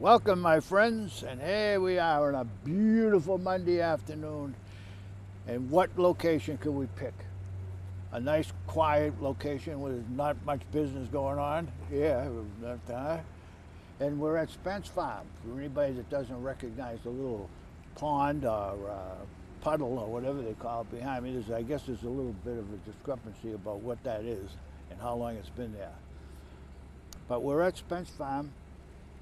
Welcome, my friends, and here we are on a beautiful Monday afternoon. And what location could we pick? A nice, quiet location where there's not much business going on. Yeah, and we're at Spence Farm. For anybody that doesn't recognize the little pond or puddle or whatever they call it behind me, I guess there's a little bit of a discrepancy about what that is and how long it's been there. But we're at Spence Farm.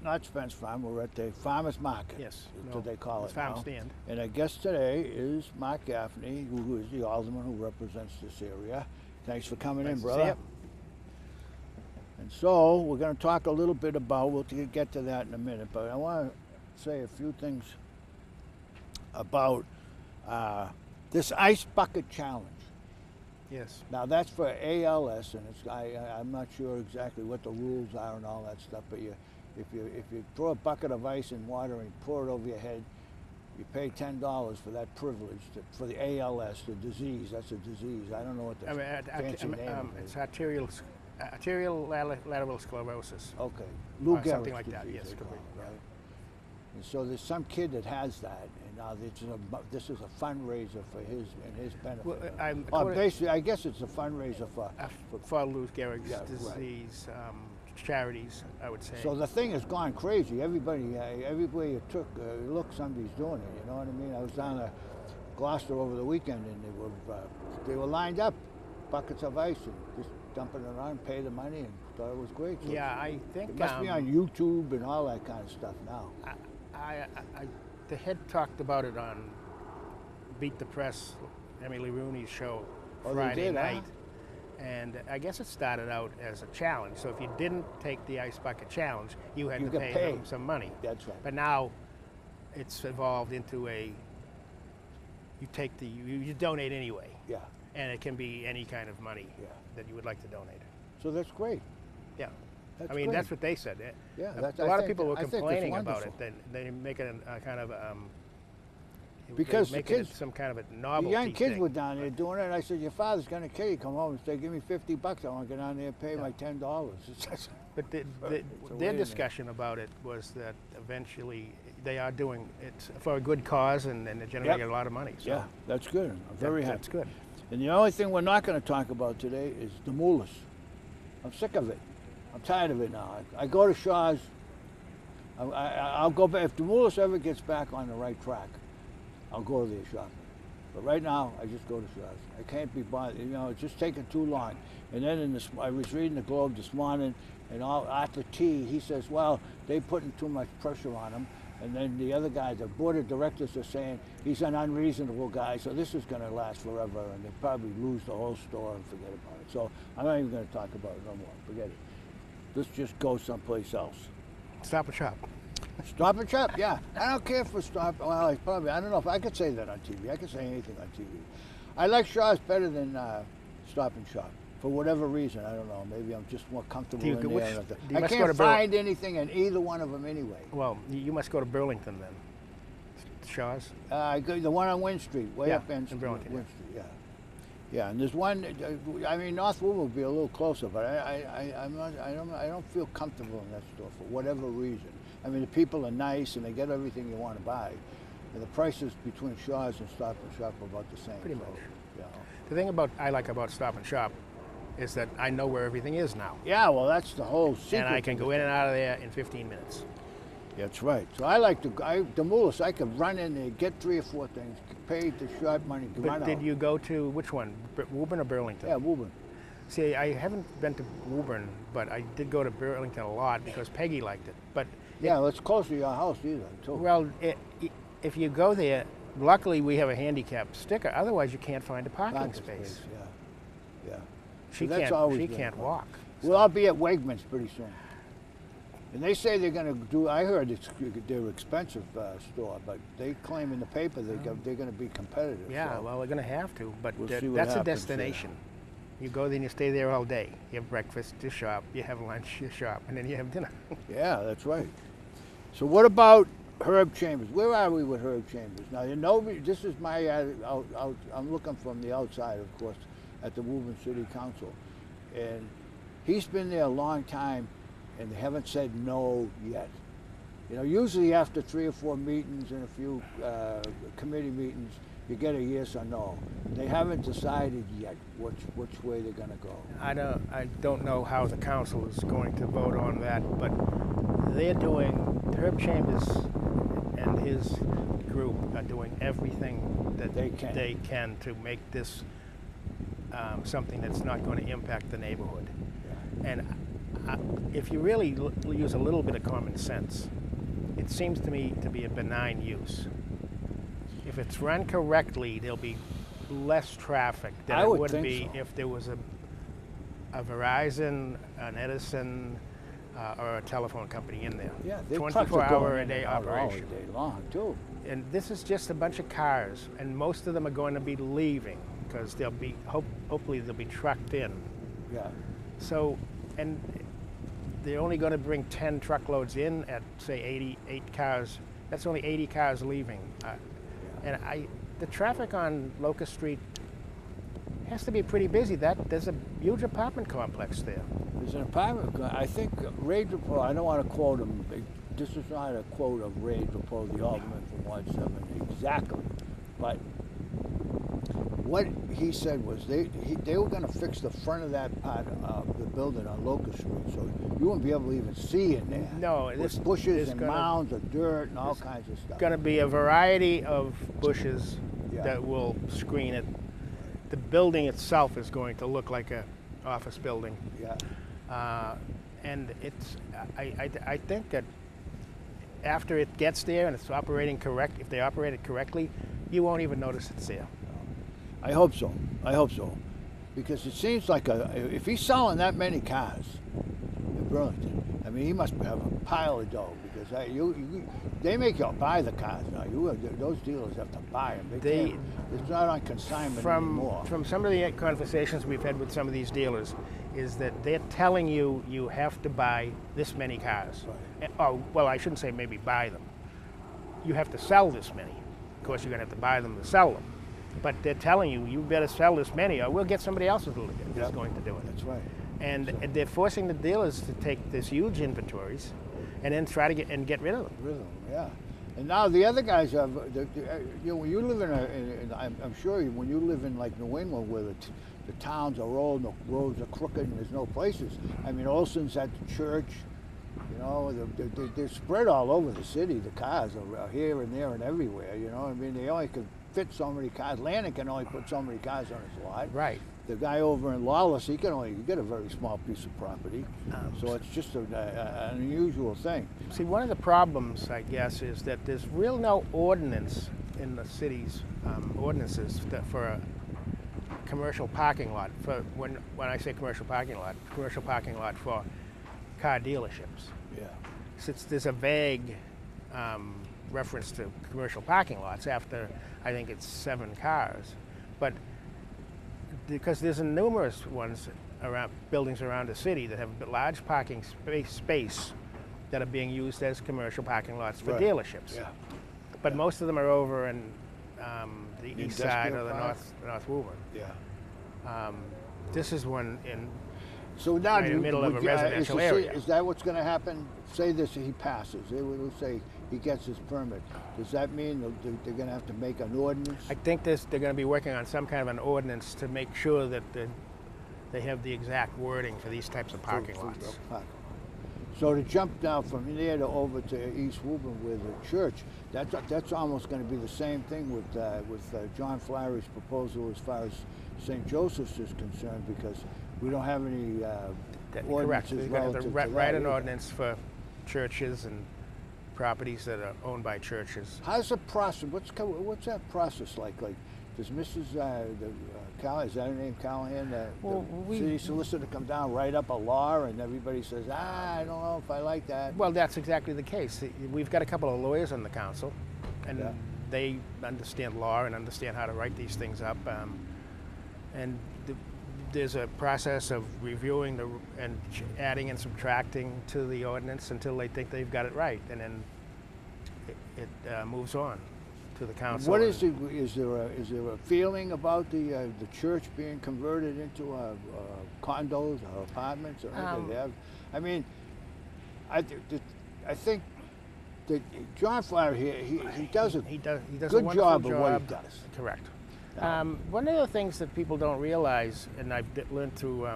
Not Spence Farm, we're at the Farmers Market. Yes. That's what they call it Farm now. stand. And our guest today is Mark Gaffney, who is the alderman who represents this area. Thanks for coming in, brother. See you. And so we're going to talk a little bit about, we'll get to that in a minute, but I want to say a few things about this Ice Bucket Challenge. Yes. Now that's for ALS, and I'm not sure exactly what the rules are and all that stuff, but if you throw a bucket of ice and water and pour it over your head, you pay $10 for that privilege for the ALS, the disease. That's a disease. I don't know what the fancy name is. It's arterial lateral sclerosis. Okay, Lou Gehrig's something like that. disease, Yes, they call correct. it, right? And so there's some kid that has that, and now this is a fundraiser for his benefit. Well, basically, I guess it's a fundraiser for Lou Gehrig's Yeah, right. disease charities, I would say. So the thing has gone crazy. Everybody, everywhere you look, somebody's doing it. You know what I mean? I was down to Gloucester over the weekend, and they were lined up, buckets of ice, and just dumping it around, pay the money, and thought it was great. So yeah, I think it must be on YouTube and all that kind of stuff now. The head talked about it on Beat the Press, Emily Rooney's show Friday night. Huh? And I guess it started out as a challenge. So if you didn't take the ice bucket challenge, you had to pay them some money. That's right. But now it's evolved into you donate anyway. Yeah. And it can be any kind of money that you would like to donate. So that's great. Yeah. That's I mean, great. That's what they said. Yeah. A lot of people were complaining about it. They make it a kind of because the kids, some kind of a novelty the young kids thing. were down there doing it. And I said, "Your father's going to kill you. Come home and say, give me $50. I want to get down there and pay my $10." But their discussion about it was that eventually they are doing it for a good cause, and they're generating a lot of money. So yeah, that's good. I'm very happy. That's good. And the only thing we're not going to talk about today is the mulas. I'm sick of it. I'm tired of it now. I go to Shaw's. I'll go back. If the mulas ever gets back on the right track, I'll go there shopping. But right now, I just go to Shaw's. I can't be bothered. You know, it's just taking too long. And then I was reading the Globe this morning, and Arthur T, he says, well, they're putting too much pressure on him. And then the other guy, the board of directors are saying he's an unreasonable guy, so this is going to last forever, and they'll probably lose the whole store and forget about it. So I'm not even going to talk about it no more. Forget it. Let's just go someplace else. Stop and Shop. Stop and Shop, yeah. I don't care for Stop. Well, I don't know if I could say that on TV. I could say anything on TV. I like Shaw's better than Stop and Shop for whatever reason. I don't know. Maybe I'm just more comfortable in there. I can't find anything in either one of them anyway. Well, you must go to Burlington then. Shaw's. I go the one on Wynn Street, way up in Burlington. Wynn Street, yeah. Yeah, and there's one. I mean, North Woburn would be a little closer, but I don't feel comfortable in that store for whatever reason. I mean, the people are nice and they get everything you want to buy, and the prices between Shaw's and Stop and Shop are about the same. Pretty much. Yeah. The thing I like about Stop and Shop is that I know where everything is now. Yeah, well, that's the whole secret. And I can go in and out of there in 15 minutes. That's right. So I like the mulas. I could run in there, get 3 or 4 things, pay the short money, run out. Did you go to which one, Woburn or Burlington? Yeah, Woburn. See, I haven't been to Woburn, but I did go to Burlington a lot because Peggy liked it. But yeah, it's close to your house either, too. Well, if you go there, luckily we have a handicap sticker. Otherwise, you can't find a parking space. Yeah. She can't walk. Well, I'll be at Wegmans pretty soon. And they say they're going to do, I heard they're an expensive store, but they claim in the paper they're going to be competitive. Yeah, so well, they're going to have to, but that's a destination. You go there and you stay there all day. You have breakfast, you shop, you have lunch, you shop, and then you have dinner. Yeah, that's right. So what about Herb Chambers? Where are we with Herb Chambers? Now, you know, this is my, I'm looking from the outside, of course, at the Woburn City Council. And he's been there a long time, and they haven't said no yet. You know, usually after 3 or 4 meetings and a few committee meetings, you get a yes or no. They haven't decided yet which way they're going to go. I don't know how the council is going to vote on that, but they're doing, Herb Chambers and his group are doing everything that they can to make this something that's not going to impact the neighborhood. Yeah. And if you really use a little bit of common sense, it seems to me to be a benign use. If it's run correctly, there'll be less traffic than it would be if there was a Verizon, an Edison, or a telephone company in there. Yeah, 24-hour-a-day operation. All day long, too. And this is just a bunch of cars, and most of them are going to be leaving because they'll be hopefully they'll be trucked in. Yeah. So, and they're only going to bring 10 truckloads in at say 88 cars. That's only 80 cars leaving. And the traffic on Locust Street has to be pretty busy. There's a huge apartment complex there. There's an apartment. I think Ray Draper, I don't want to quote him. This is not a quote of Ray Draper, the alderman from Ward 7 exactly, but what he said was they were going to fix the front of that part of the building on Locust Street, so you wouldn't be able to even see in there. No, with bushes and mounds of dirt and all kinds of stuff. Going to be a variety of bushes that will screen it. The building itself is going to look like an office building. Yeah. And it's I think that after it gets there and it's operating correct, if they operate it correctly, you won't even notice it's there. I hope so. I hope so, because it seems like if he's selling that many cars in Burlington, I mean, he must have a pile of dough, because they make you buy the cars now. Those dealers have to buy them. It's not on consignment anymore. From some of the conversations we've had with some of these dealers, is that they're telling you you have to buy this many cars. Right. Oh, well, I shouldn't say maybe buy them. You have to sell this many. Of course, you're going to have to buy them to sell them. But they're telling you, you better sell this many or we'll get somebody else who's going to do it. That's right. And they're forcing the dealers to take this huge inventories and then try to get rid of them. Yeah. And now the other guys have, when you live I'm sure when you live in like New England where the towns are old and the roads are crooked and there's no places. I mean, Olson's at the church, you know, they're spread all over the city. The cars are here and there and everywhere, you know. I mean, they only can fit so many cars. Landon can only put so many cars on his lot. Right. The guy over in Lawless, he get a very small piece of property. So it's just an unusual thing. See, one of the problems, I guess, is that there's really no ordinance in the city's ordinances for a commercial parking lot. When I say commercial parking lot for car dealerships. Yeah. Since there's a vague reference to commercial parking lots after, I think it's 7 cars, but because there's numerous ones around buildings around the city that have large parking space that are being used as commercial parking lots for dealerships. Yeah. But most of them are over in the east side of the North Woburn. Yeah. This is one in now in the middle of a residential area. Is that what's going to happen? Say he passes. They will say he gets his permit. Does that mean they're going to have to make an ordinance? I think they're going to be working on some kind of an ordinance to make sure that they have the exact wording for these types of parking lots. So to jump down from there to over to East Woburn with the church, that's almost going to be the same thing with John Flaherty's proposal as far as St. Joseph's is concerned, because we don't have any ordinances relative to that. Write an ordinance for churches and properties that are owned by churches. How's the process? What's that process like? Like, does Mrs. Is that her name, Callahan, the city solicitor, come down, write up a law, and everybody says, I don't know if I like that? Well, that's exactly the case. We've got a couple of lawyers on the council, and they understand law and understand how to write these things up. And there's a process of reviewing and adding and subtracting to the ordinance until they think they've got it right, and then it moves on to the council. What is it? Is there a feeling about the church being converted into condos or apartments or anything? I mean, I think John Flatter here, he does a He does a good wonderful job of what he does. Correct. Yeah. One of the things that people don't realize, and I've learned through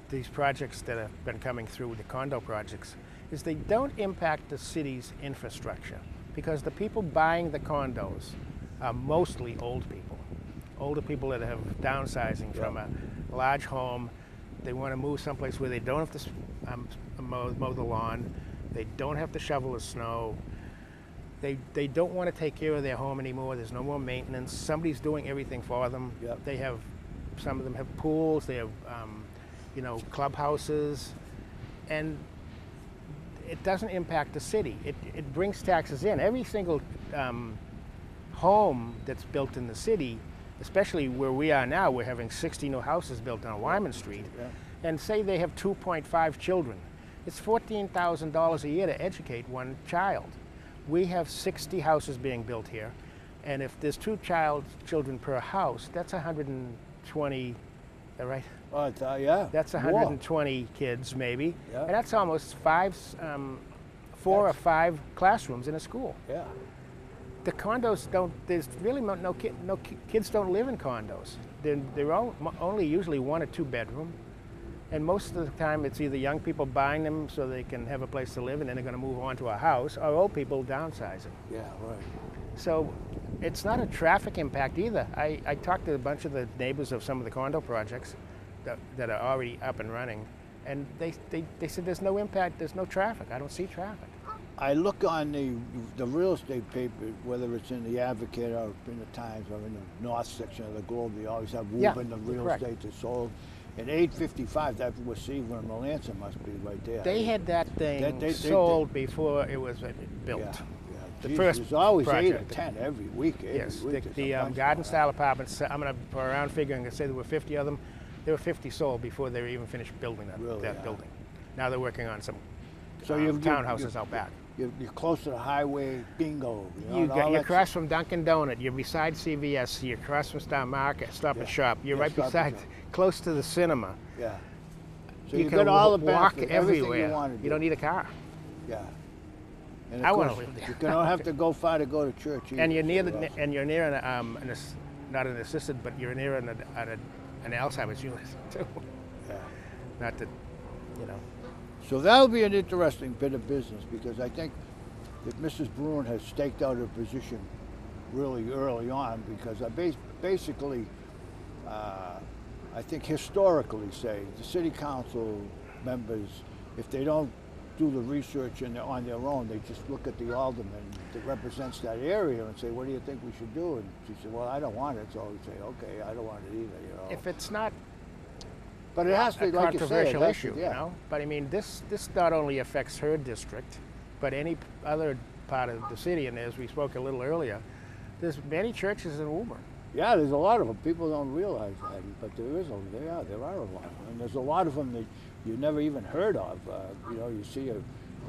these projects that have been coming through, the condo projects, is they don't impact the city's infrastructure, because the people buying the condos are mostly old people. Older people that have downsizing from a large home. They want to move someplace where they don't have to mow the lawn. They don't have to shovel the snow. They don't want to take care of their home anymore. There's no more maintenance. Somebody's doing everything for them. Yep. They have, some of them have pools. They have, clubhouses, and it doesn't impact the city. It brings taxes in. Every single home that's built in the city, especially where we are now, we're having 60 new houses built on Wyman Street, and say they have 2.5 children. It's $14,000 a year to educate one child. We have 60 houses being built here, and if there's two children per house, that's 120, right? Oh, yeah. That's 120 kids maybe, Yeah. and that's almost four or five classrooms in a school. Yeah. The condos don't. There's really kids don't live in condos. They're only usually 1 or 2 bedroom, and most of the time it's either young people buying them so they can have a place to live, and then they're going to move on to a house, or old people downsizing. Yeah, right. So it's not a traffic impact either. I talked to a bunch of the neighbors of some of the condo projects that are already up and running, and they said there's no impact. There's no traffic. I don't see traffic. I look on the real estate paper, whether it's in the Advocate or in the Times or in the North section of the Globe, they always have Woburn, the real correct. estate that's sold. At 855, that was Seaver and Melanson must be right there. They had that thing sold before it was built. Yeah. The Jeez, first there's always project. 8 or 10 every week. Yes, week the garden style apartments, I'm going to, for a round figure, I'm going to say there were 50 of them. There were 50 sold before they were even finished building that building. Now they're working on some townhouses out back. You're close to the highway, bingo. You're across from Dunkin' Donut. You're beside CVS. You're across from Star Market, Stop and Shop. You're right beside, close to the cinema. Yeah. So you you can got all the walk benefits, everywhere. you want to do. You don't need a car. Yeah. And I of want to course, live there. You don't have to go far to go to church either. And you're near not an assisted, but you're near an Alzheimer's unit too. Yeah. Not that, So that'll be an interesting bit of business, because I think that Mrs. Bruin has staked out her position really early on, because I basically, I think historically say, the city council members, if they don't do the research on their own, they just look at the alderman that represents that area and say, what do you think we should do? And she said, well, I don't want it. So we say, okay, I don't want it either. If it's not but it has to, a like you say, controversial issue, But I mean, this not only affects her district, but any other part of the city. And as we spoke a little earlier, there's many churches in Woburn. Yeah, there's a lot of them. People don't realize that, but there are a lot, and there's a lot of them that you never even heard of. You see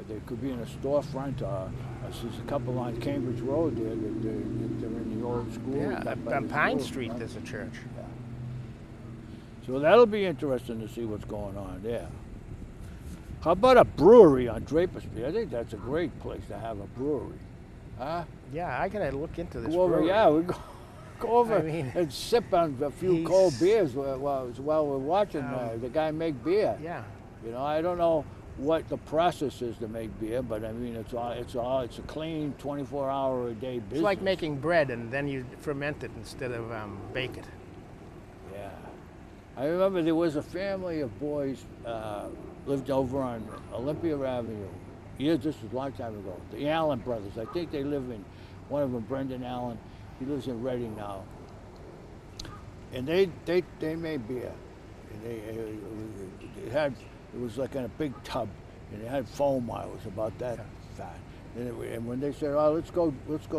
they could be in a storefront. There's a couple on Cambridge Road there that they're in the old school. Yeah, on Pine Street there's a church. Yeah. So that'll be interesting to see what's going on there. How about a brewery on Draper Street? I think that's a great place to have a brewery. Huh? Yeah, I gotta look into this. Go over, brewery. we go over and sip on a few cold beers while we're watching the guy make beer. Yeah. I don't know what the process is to make beer, but I mean it's a clean 24-hour-a-day business. It's like making bread, and then you ferment it instead of bake it. Yeah. I remember there was a family of boys lived over on Olympia Avenue. This was a long time ago. The Allen brothers. I think they live in, one of them, Brendan Allen. He lives in Reading now. And they made beer. And it was like in a big tub, and it had foam. I was about that fat. And when they said, "Oh, let's go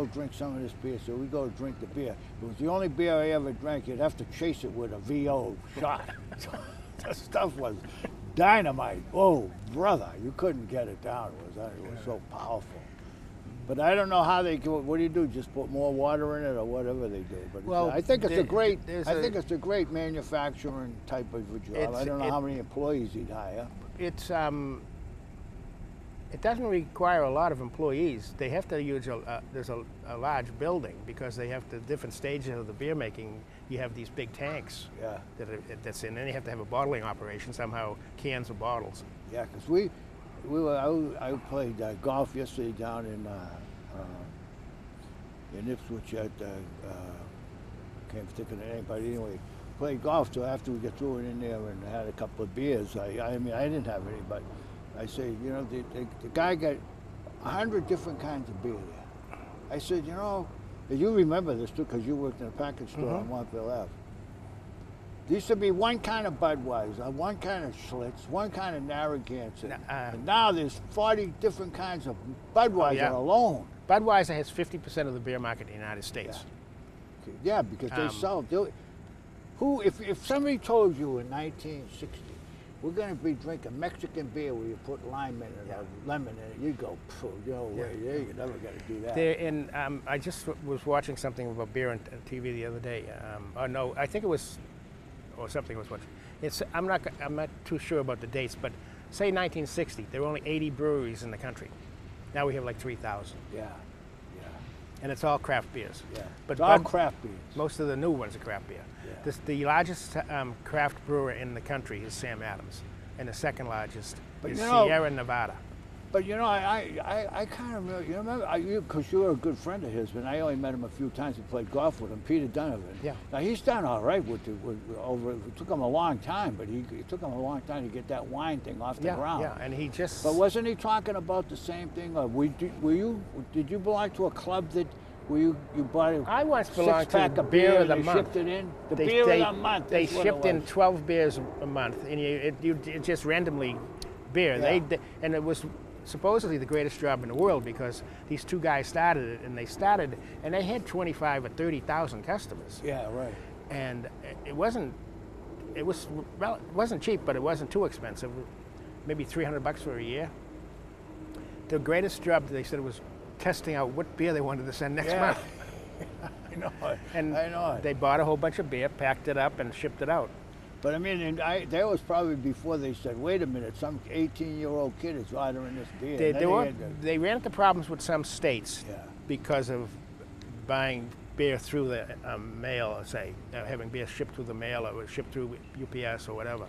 drink some of this beer," so we go drink the beer. It was the only beer I ever drank. You'd have to chase it with a VO shot. The stuff was dynamite. Oh, brother, you couldn't get it down. It was so powerful. But I don't know how they do it. What do you do? Just put more water in it, or whatever they do. But I think it's a great manufacturing type of a job. I don't know how many employees he'd hire. It's It doesn't require a lot of employees. They have to use there's a large building because they have the different stages of the beer making. You have these big tanks that's in, and you have to have a bottling operation somehow, cans or bottles. Yeah, because I played golf yesterday down in Ipswich at can't think of the name, but anyway, played golf. So after we got through it in there and had a couple of beers, I mean I didn't have any, but I say, you know, the guy got 100 different kinds of beer there. I said, you know, you remember this too, because you worked in a package store on Montville Ave. There used to be one kind of Budweiser, one kind of Schlitz, one kind of Narragansett, and now there's 40 different kinds of Budweiser alone. Budweiser has 50% of the beer market in the United States. Yeah, because they sell. If somebody told you in 1960, we're going to be drinking Mexican beer where you put lime in it or lemon in it, you'd go, no way, you're never going to do that. I just was watching something about beer on TV the other day. No, I think it was, or something I was watching. I'm not too sure about the dates, but say 1960, there were only 80 breweries in the country. Now we have like 3,000. Yeah. And it's all craft beers. Yeah. But it's all craft beers. Most of the new ones are craft beer. Yeah. The largest craft brewer in the country is Sam Adams, and the second largest is Sierra Nevada. But you know, I kind of remember, because you were a good friend of his, but I only met him a few times and played golf with him, Peter Donovan. Yeah. Now he's done all right with it took him a long time, but it took him a long time to get that wine thing off the ground. Yeah, and he just. But wasn't he talking about the same thing? Did you belong to a club that where you bought a I once belonged to six-pack of beer of the and month. Shipped it in? Beer of the month. They shipped in 12 beers a month, and you just randomly beer. Yeah. And it was supposedly the greatest job in the world because these two guys started it, and they had 25 or 30,000 customers. Yeah, right. And it wasn't cheap, but it wasn't too expensive. Maybe $300 for a year. The greatest job, they said, was testing out what beer they wanted to send next month. I know it. And I know it. they bought a whole bunch of beer, packed it up, and shipped it out. But I mean, that was probably before they said, wait a minute, some 18-year-old kid is ordering this beer. They ran into problems with some states because of buying beer through the mail, say, having beer shipped through the mail or shipped through UPS or whatever.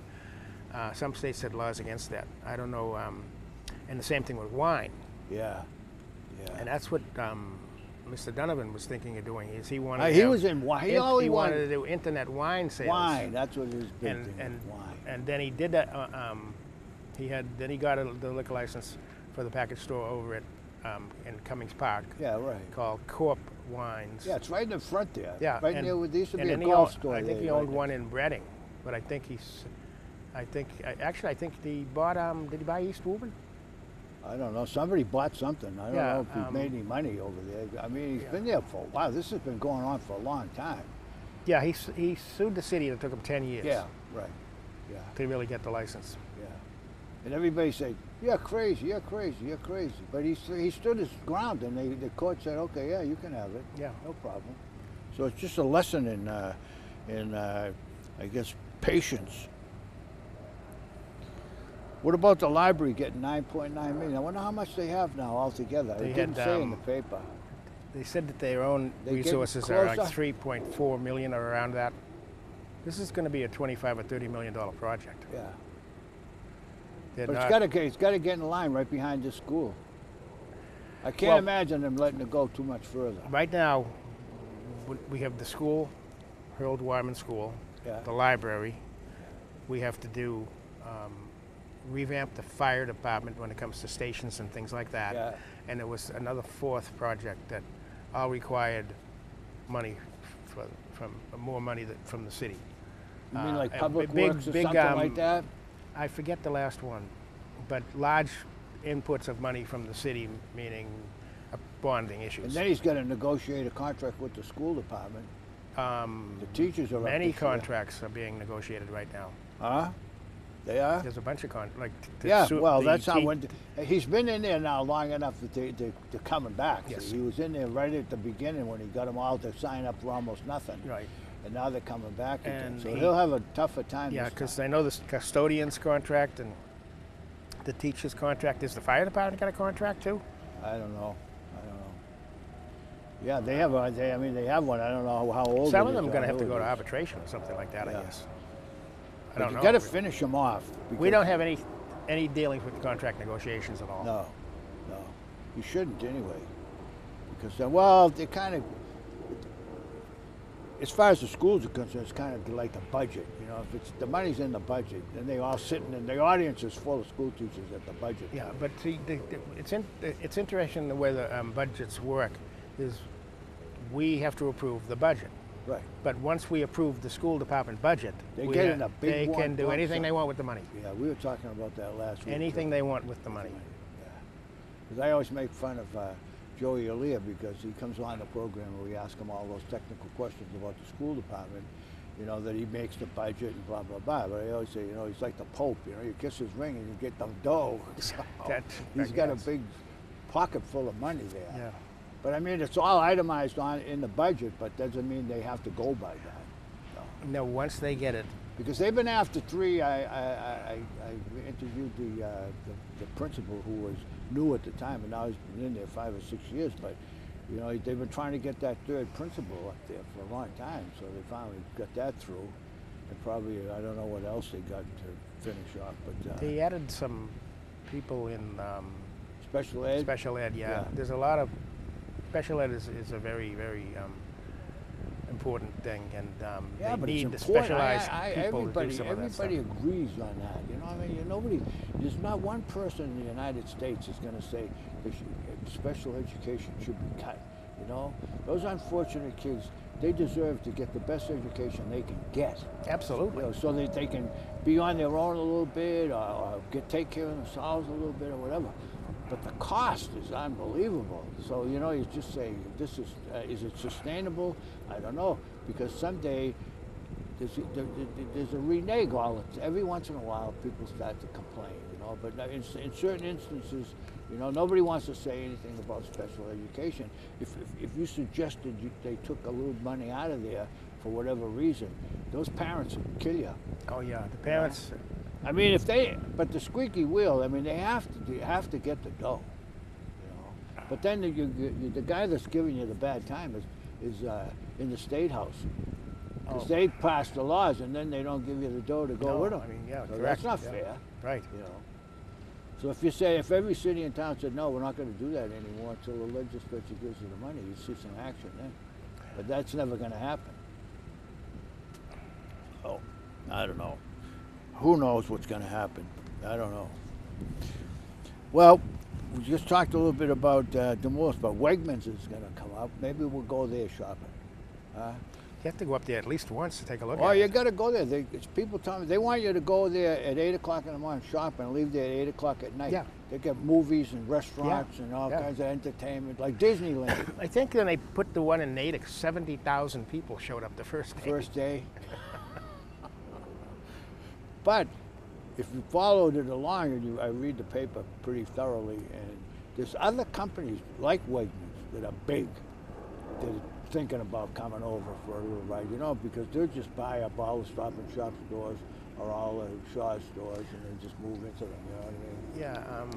Some states had laws against that. I don't know. And the same thing with wine. Yeah. And that's what Mr. Donovan was thinking of doing. He wanted. He was in wine. He wanted to do internet wine sales. Wine. That's what his big thing was. Wine. And then he did that. Then he got the liquor license for the package store over at in Cummings Park. Yeah, right. Called Corp Wines. Yeah, it's right in the front there. Yeah, right near where there used to be a golf store. I think he owned one in Reading, but I think he bought. Did he buy East Woburn? I don't know. Somebody bought something. I don't know if he made any money over there. I mean, he's been there for a while. This has been going on for a long time. Yeah, he sued the city and it took him 10 years. Yeah, right. Yeah. To really get the license. Yeah. And everybody said, "You're crazy. You're crazy. You're crazy." But he stood his ground, and the court said, "Okay, yeah, you can have it. Yeah, no problem." So it's just a lesson in I guess patience. What about the library getting $9.9 million? I wonder how much they have now altogether. They didn't say in the paper. They said that their own resources are like $3.4 million or around that. This is going to be a $25 or $30 million project. Yeah. But it's got to get in line right behind this school. I can't imagine them letting it go too much further. Right now, we have the school, Harold Wyman School, the library. We have to do revamp the fire department when it comes to stations and things like that. Yeah. And there was another fourth project that all required money more money from the city. You mean like public works or something like that? I forget the last one, but large inputs of money from the city, meaning bonding issues. And then he's got to negotiate a contract with the school department. The teachers are many contracts are being negotiated right now. Huh? They are? There's a bunch of contracts. That's how he's been in there now long enough that they're coming back. Yes. He was in there right at the beginning when he got them all to sign up for almost nothing. Right. And now they're coming back again. And So he'll have a tougher time. Yeah, because I know this custodian's contract, and the teacher's contract. Does the fire department got a contract too? I don't know. Yeah, they have. They have one. I don't know how old. Some it of them is, are going to how have to old go it to is. arbitration or something like that. I Yeah. guess. I But don't you know. got to finish them off. We because- don't have any dealings with contract negotiations at all. No. You shouldn't anyway, because well, they kind of. As far as the schools are concerned, it's kind of like the budget. You know, if it's the money's in the budget, then they all sitting in the audience is full of school teachers at the budget. Yeah, but see, it's interesting the way the budgets work. Is we have to approve the budget, Right. but once we approve the school department budget, They we get ha- in a big they one can do lump anything sum. they want with the money. Yeah, we were talking about that last week. Anything they want with the money. Because I always make fun of Joey Elia because he comes on the program and we ask him all those technical questions about the school department, you know, that he makes the budget and blah, blah, blah. But I always say, you know, he's like the Pope, you know, you kiss his ring and you get the dough. So he's got a big pocket full of money there. Yeah. But I mean, it's all itemized in the budget, but doesn't mean they have to go by that. No, once they get it, Because they've been after three. I interviewed the principal who was new at the time, and now he's been in there 5 or 6 years. But you know, they've been trying to get that third principal up there for a long time. So they finally got that through, and probably I don't know what else they got to finish off. But they added some people in special ed. special ed. Yeah. Yeah. There's a lot of special ed is a very important thing, and Yeah, they but need it's the important. specialized people to Everybody, do some of that stuff. everybody agrees on that. You know, I mean, nobody. There's not one person in the United States is going to say special education should be cut. You know, those unfortunate kids, they deserve to get the best education they can get. Absolutely. You know, so that they can be on their own a little bit, or take care of themselves a little bit, or whatever. But the cost is unbelievable. So, you know, you just say, is it sustainable? I don't know, because someday there's a renege every once in a while people start to complain, you know, but in certain instances, you know, nobody wants to say anything about special education. If you suggested they took a little money out of there for whatever reason, those parents would kill you. Oh yeah, the parents. I mean, but the squeaky wheel, I mean, they have to get the dough, you know. But then the guy that's giving you the bad time is in the State House. Because they pass the laws and then they don't give you the dough to go with them. I mean, yeah, So correct. that's not yeah. fair, Right. you know. So if every city and town said, no, we're not going to do that anymore until the legislature gives you the money, you see some action then. But that's never going to happen. Oh, I don't know. Who knows what's going to happen? I don't know. Well, we just talked a little bit about Demorse, but Wegmans is going to come up. Maybe we'll go there shopping. You have to go up there at least once to take a look Oh, at you it. got to go there. It's people telling me they want you to go there at 8 o'clock in the morning, shop, and leave there at 8 o'clock at night. Yeah. They get movies and restaurants and all Yeah. kinds of entertainment, like Disneyland. I think when they put the one in Natick, 70,000 people showed up the first day. First day. But if you followed it along, and I read the paper pretty thoroughly, and there's other companies like Wegmans that are big that are thinking about coming over for a little ride, you know, because they'll just buy up all the Stop and Shop stores or all the Shaw stores and then just move into them, you know what I mean?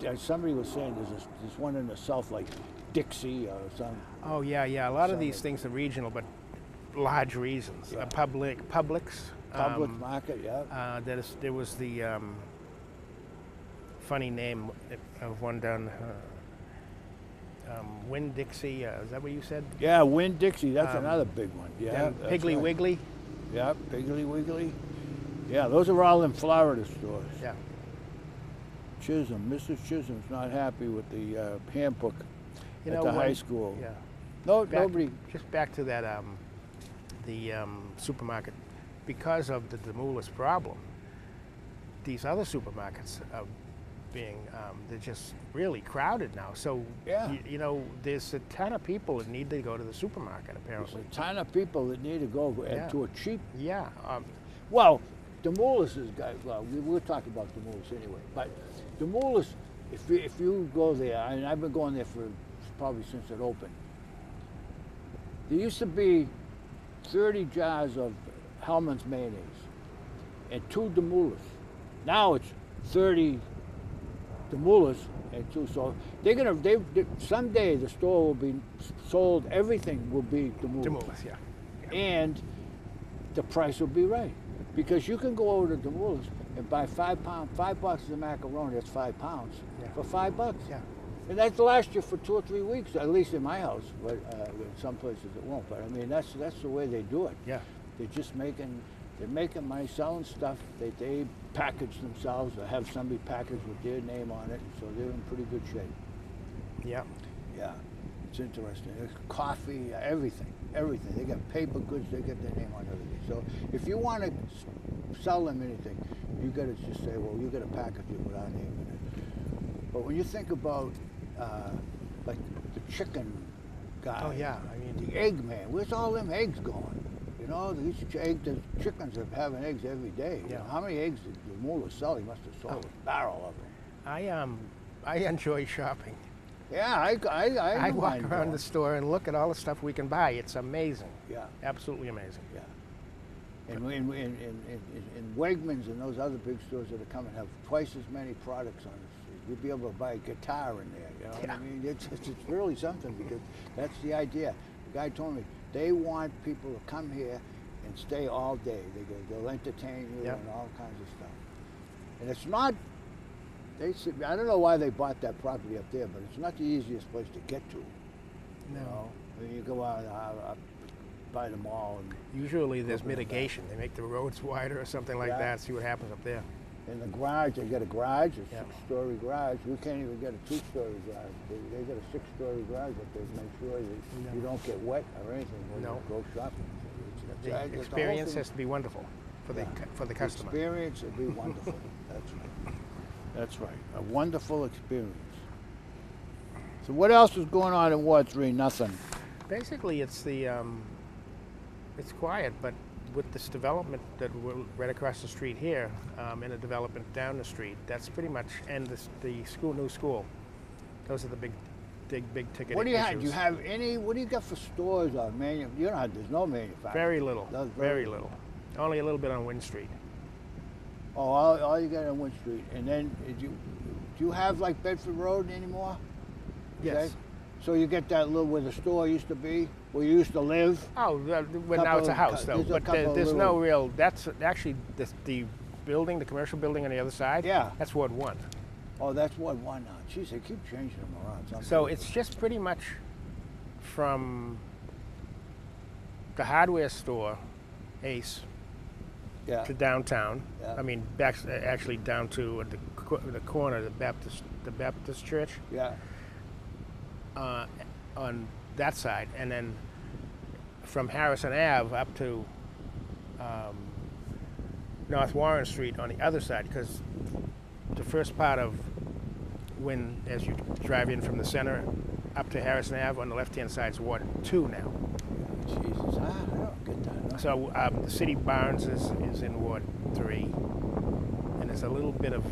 Yeah. Somebody was saying there's one in the south like Dixie or some. Oh yeah. A lot of these Something. things are regional, but large reasons. Yeah. Publix. Public market, yeah. There was the funny name of one down Winn-Dixie. Is that what you said? Yeah, Winn-Dixie, that's another big one. Yeah, Then that's Piggly right. Wiggly. Yeah, Piggly Wiggly. Yeah, those are all in Florida stores. Yeah. Chisholm, Mrs. Chisholm's not happy with the handbook You at know, the when- high school. Yeah. No, Back- nobody. Just back to that, the supermarket. Because of the Demoulas problem, these other supermarkets are being, they're just really crowded now. So, Yeah. you know, there's a ton of people that need to go to the supermarket, There's apparently. a ton of people that need to go Yeah. to a cheap. Yeah. Well, Demoulas is guy. Well, we'll talk about Demoulas anyway. But Demoulas, if you go there, and I've been going there for probably since it opened. There used to be 30 jars of Hellman's mayonnaise and 2 Demoulas. Now it's 30 the mullahs, and too. So someday the store will be sold. Everything will be the mullahs. The mullahs, yeah. And the price will be right, because you can go over to the mullahs and buy $5 boxes of macaroni. That's 5 pounds for $5. Yeah. And that's last you for 2 or 3 weeks, at least in my house. But in some places it won't. But I mean, that's the way they do it. Yeah. They're making money selling stuff. They package themselves, or have somebody package with their name on it, so they're in pretty good shape. Yeah. Yeah, it's interesting. There's coffee, everything. They got paper goods. They get their name on everything. So if you want to sell them anything, you got to just say, well, you got to package it with our name in it. But when you think about like the chicken guy, Oh yeah. I mean, the egg man, where's all them eggs going? You know, the chickens are having eggs every day. You know, how many eggs did the mullah sell? He must have sold a barrel of them. I enjoy shopping. Yeah, I walk around the store and look at all the stuff we can buy. It's amazing. Yeah. Absolutely amazing. Yeah. And in Wegmans and those other big stores that are coming have twice as many products on it. You'll be able to buy a guitar in there. You know what I mean? It's really something, because that's the idea. The guy told me they want people to come here and stay all day. They'll entertain you and all kinds of stuff. And it's not. I don't know why they bought that property up there, but it's not the easiest place to get to. No. You know? I mean, you go out by the mall. And usually there's mitigation. They make the roads wider or something like that. See what happens up there. In the garage, they got a garage, a 6-story garage. We can't even get a 2-story garage. They got a 6-story garage up there to make sure that you don't get wet or anything when you go shopping. The experience has to be wonderful for the customer. The experience would be wonderful. That's right. A wonderful experience. So what else is going on in Ward 3? Nothing. Basically, it's it's quiet, but with this development that we're right across the street here, and a development down the street, that's pretty much, and the new school. Those are the big ticket What do you issues. have? Do you have any? What do you got for stores or you don't have? There's no manufacturing. Very little. Very little. Only a little bit on Wynn Street. Oh, all you got on Wynn Street, and then do you have like Bedford Road anymore? Yes. Okay. So you get that little where the store used to be, where you used to live. Oh, well, now it's a house though. But there's no real. That's actually the building, the commercial building on the other side. Yeah. That's Ward 1. Oh, that's Ward 1 now. Jeez, they keep changing them around. So it's just pretty much from the hardware store, Ace, to downtown. Yeah. I mean, actually down to the corner of the Baptist church. Yeah. On that side, and then from Harrison Ave up to North Warren Street on the other side, because the first part of as you drive in from the center up to Harrison Ave on the left-hand side is Ward 2 now. Jesus, I don't get that. So the City Barnes is in Ward 3, and there's a little bit of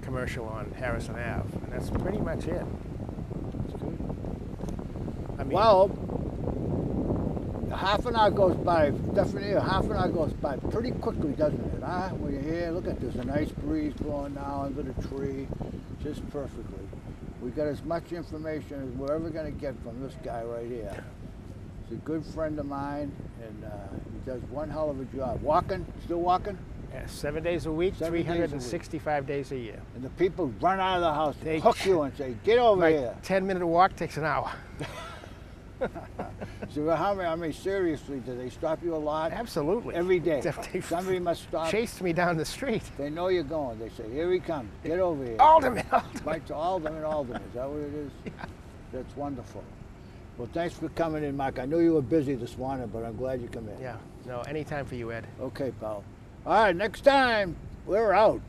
commercial on Harrison Ave, and that's pretty much it. That's good. I mean, well, half an hour goes by, definitely half an hour goes by pretty quickly, doesn't it? Huh? When you're here, look at, there's a nice breeze blowing now under the tree, just perfectly. We got as much information as we're ever going to get from this guy right here. He's a good friend of mine, and he does one hell of a job. Walking? Still walking? Yeah, 7 days a week, 365 days a year. And the people run out of the house, they hook you and say, get over here. 10-minute walk takes an hour. So I mean, seriously, do they stop you a lot? Absolutely. Every day. Somebody must stop. Chased me down the street. They know you're going. They say, here he comes. Get over here. Alderman. Right to Alderman. Is that what it is? Yeah. That's wonderful. Well, thanks for coming in, Mike. I knew you were busy this morning, but I'm glad you come in. Yeah. No, anytime for you, Ed. Okay, pal. All right, next time, we're out.